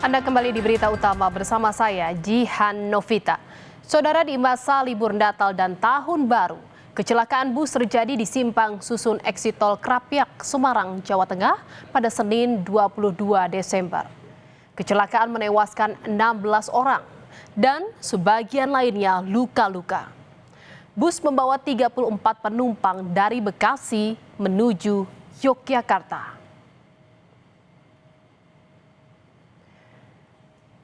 Anda kembali di Berita Utama bersama saya, Jihan Novita. Saudara, di masa libur Natal dan Tahun Baru, kecelakaan bus terjadi di Simpang Susun Exit Tol Krapyak, Semarang, Jawa Tengah pada Senin 22 Desember. Kecelakaan menewaskan 16 orang dan sebagian lainnya luka-luka. Bus membawa 34 penumpang dari Bekasi menuju Yogyakarta.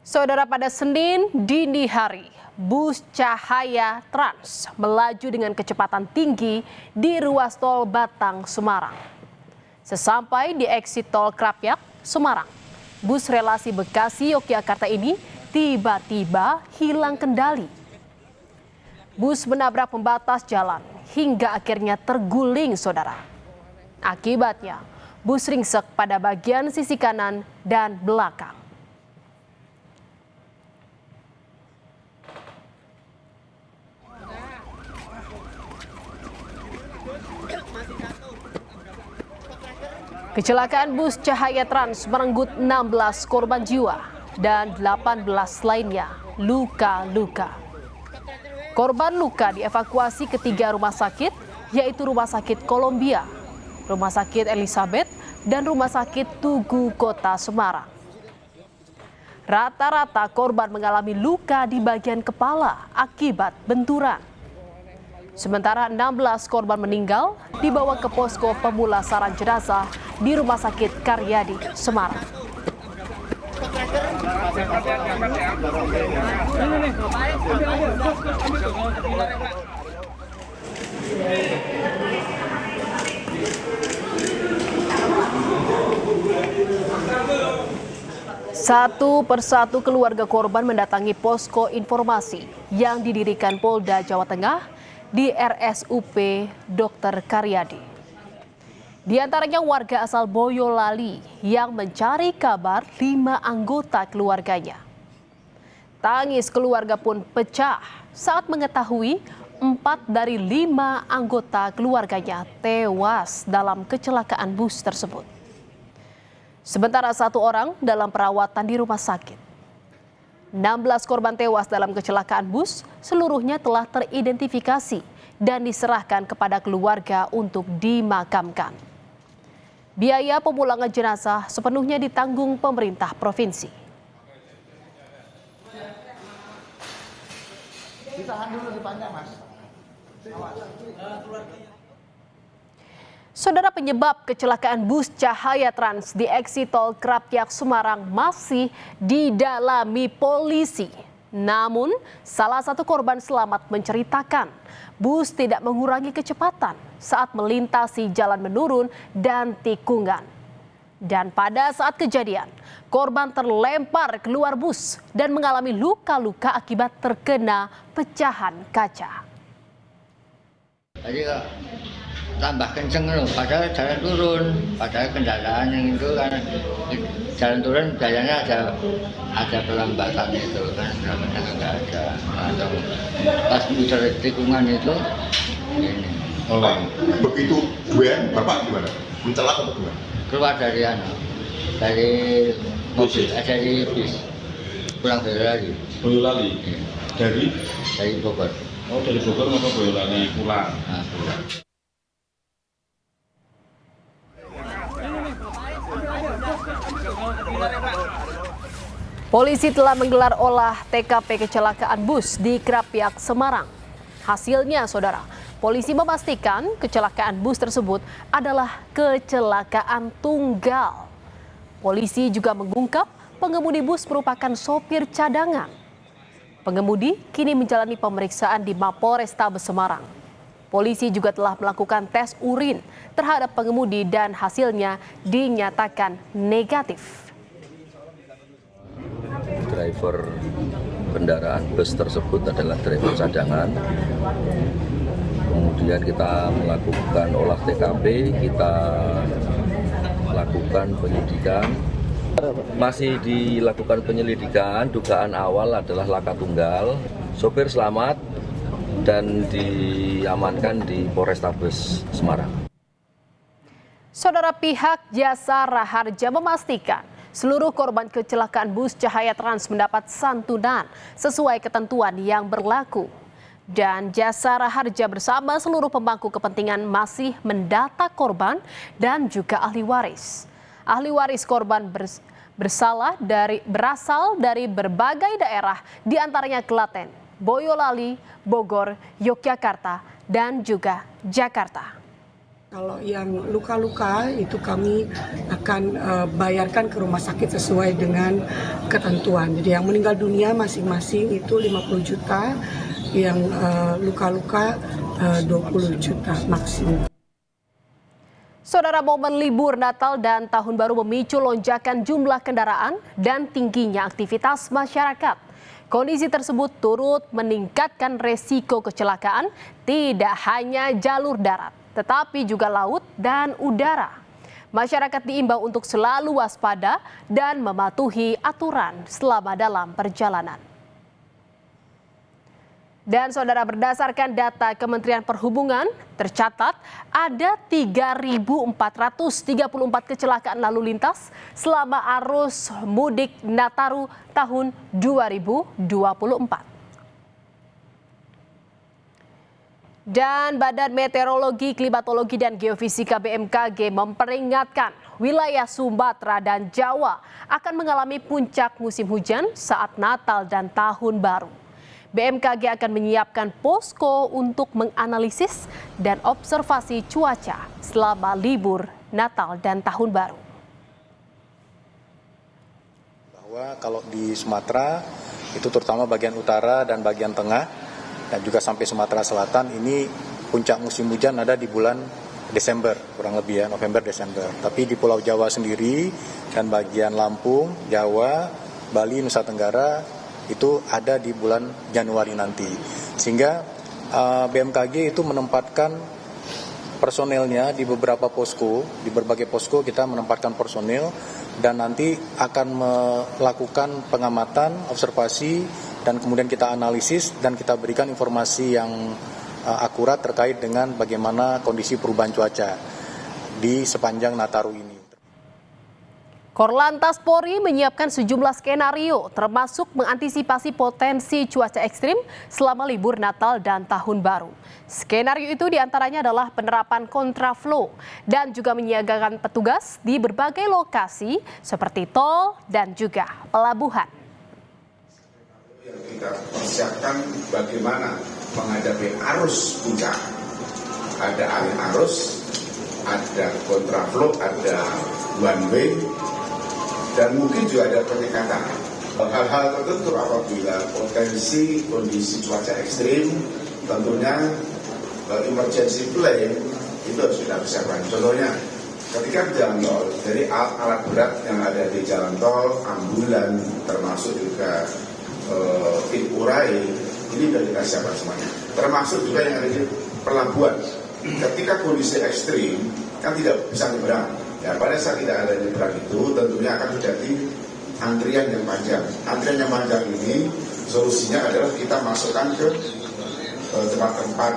Saudara, pada Senin dini hari, bus Cahaya Trans melaju dengan kecepatan tinggi di ruas tol Batang, Semarang. Sesampai di exit tol Krapyak, Semarang, bus relasi Bekasi-Yogyakarta ini tiba-tiba hilang kendali. Bus menabrak pembatas jalan hingga akhirnya terguling, saudara. Akibatnya, bus ringsek pada bagian sisi kanan dan belakang. Kecelakaan bus Cahaya Trans merenggut 16 korban jiwa dan 18 lainnya luka-luka. Korban luka dievakuasi ke 3 rumah sakit, yaitu Rumah Sakit Kolombia, Rumah Sakit Elizabeth, dan Rumah Sakit Tugu Kota Semarang. Rata-rata korban mengalami luka di bagian kepala akibat benturan. Sementara 16 korban meninggal dibawa ke posko pemulasaran jenazah di Rumah Sakit Karyadi, Semarang. Satu persatu keluarga korban mendatangi posko informasi yang didirikan Polda Jawa Tengah di RSUP Dr. Karyadi. Di antaranya warga asal Boyolali yang mencari kabar 5 anggota keluarganya. Tangis keluarga pun pecah saat mengetahui 4 dari 5 anggota keluarganya tewas dalam kecelakaan bus tersebut. Sementara 1 orang dalam perawatan di rumah sakit. 16 korban tewas dalam kecelakaan bus seluruhnya telah teridentifikasi dan diserahkan kepada keluarga untuk dimakamkan. Biaya pemulangan jenazah sepenuhnya ditanggung pemerintah provinsi. Ditahan dulu di panjang, Mas. Saudara, penyebab kecelakaan bus Cahaya Trans di exit tol Krapyak, Semarang masih didalami polisi. Namun, salah satu korban selamat menceritakan bus tidak mengurangi kecepatan saat melintasi jalan menurun dan tikungan. Dan pada saat kejadian, korban terlempar keluar bus dan mengalami luka-luka akibat terkena pecahan kaca. Tambah kenceng loh, padahal jalan turun, padahal kendaraan yang itu kan jalan turun jalannya ada pelambatan itu kan, nggak ada. Atau pas muter tikungan itu ini. Oh, begitu dua bapak gimana? Mencelak atau gimana? Keluar dari mobil, dari bis, pulang Boyolali. Boyolali? Iya. Dari Bogor. Oh, dari Bogor mau ke Boyolali pulang. Nah, pulang. Polisi telah menggelar olah TKP kecelakaan bus di Krapyak, Semarang. Hasilnya, saudara, polisi memastikan kecelakaan bus tersebut adalah kecelakaan tunggal. Polisi juga mengungkap pengemudi bus merupakan sopir cadangan. Pengemudi kini menjalani pemeriksaan di Mapolrestabes Semarang. Polisi juga telah melakukan tes urin terhadap pengemudi dan hasilnya dinyatakan negatif. Driver kendaraan bus tersebut adalah driver cadangan. Kemudian kita melakukan olah TKP, kita lakukan penyidikan. Masih dilakukan penyelidikan, dugaan awal adalah laka tunggal, sopir selamat dan diamankan di Polrestabes Semarang. Saudara, pihak Jasa Raharja memastikan Seluruh korban kecelakaan bus Cahaya Trans mendapat santunan sesuai ketentuan yang berlaku. Dan Jasara Harja bersama seluruh pemangku kepentingan masih mendata korban dan juga ahli waris. Ahli waris korban berasal dari berbagai daerah, diantaranya Klaten, Boyolali, Bogor, Yogyakarta, dan juga Jakarta. Kalau yang luka-luka itu kami akan bayarkan ke rumah sakit sesuai dengan ketentuan. Jadi yang meninggal dunia masing-masing itu 50 juta, yang luka-luka 20 juta maksimum. Saudara, momen libur Natal dan Tahun Baru memicu lonjakan jumlah kendaraan dan tingginya aktivitas masyarakat. Kondisi tersebut turut meningkatkan resiko kecelakaan tidak hanya jalur darat, tetapi juga laut dan udara. Masyarakat diimbau untuk selalu waspada dan mematuhi aturan selama dalam perjalanan. Dan saudara, berdasarkan data Kementerian Perhubungan, tercatat ada 3.434 kecelakaan lalu lintas selama arus mudik Nataru tahun 2024. Dan Badan Meteorologi, Klimatologi, dan Geofisika BMKG memperingatkan wilayah Sumatera dan Jawa akan mengalami puncak musim hujan saat Natal dan Tahun Baru. BMKG akan menyiapkan posko untuk menganalisis dan observasi cuaca selama libur Natal dan Tahun Baru. Bahwa kalau di Sumatera itu terutama bagian utara dan bagian tengah dan juga sampai Sumatera Selatan ini puncak musim hujan ada di bulan Desember, kurang lebih ya, November-Desember. Tapi di Pulau Jawa sendiri dan bagian Lampung, Jawa, Bali, Nusa Tenggara itu ada di bulan Januari nanti. Sehingga BMKG itu menempatkan personelnya di beberapa posko, di berbagai posko kita menempatkan personel dan nanti akan melakukan pengamatan, observasi, dan kemudian kita analisis dan kita berikan informasi yang akurat terkait dengan bagaimana kondisi perubahan cuaca di sepanjang Nataru ini. Korlantas Polri menyiapkan sejumlah skenario termasuk mengantisipasi potensi cuaca ekstrim selama libur Natal dan Tahun Baru. Skenario itu diantaranya adalah penerapan kontraflow dan juga menyiagakan petugas di berbagai lokasi seperti tol dan juga pelabuhan. Yang kita persiapkan bagaimana menghadapi arus puncak. Ada alih arus, ada kontraflow, ada one way, dan mungkin juga ada peningkatan. Hal-hal tertentu apabila potensi kondisi cuaca ekstrim, tentunya emergency plan itu harus kita persiapkan. Contohnya, ketika di jalan tol, jadi alat berat yang ada di jalan tol, ambulan, termasuk juga kit urai, ini sudah kita siapkan semuanya. Termasuk juga yang ada di pelabuhan. Ketika kondisi ekstrim, kan tidak bisa nyebrang. Ya, pada saat tidak ada nyebrang itu tentunya akan terjadi antrian yang panjang. Antrian yang panjang ini solusinya adalah kita masukkan ke tempat-tempat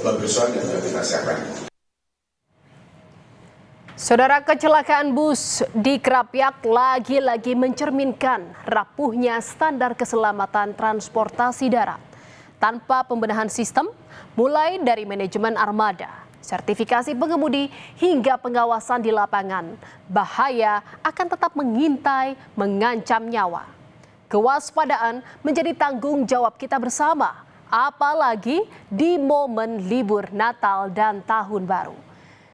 pembersihan yang sudah kita siapkan. Saudara, kecelakaan bus di Krapyak lagi-lagi mencerminkan rapuhnya standar keselamatan transportasi darat. Tanpa pembenahan sistem, mulai dari manajemen armada, sertifikasi pengemudi hingga pengawasan di lapangan, bahaya akan tetap mengintai, mengancam nyawa. Kewaspadaan menjadi tanggung jawab kita bersama, apalagi di momen libur Natal dan Tahun Baru.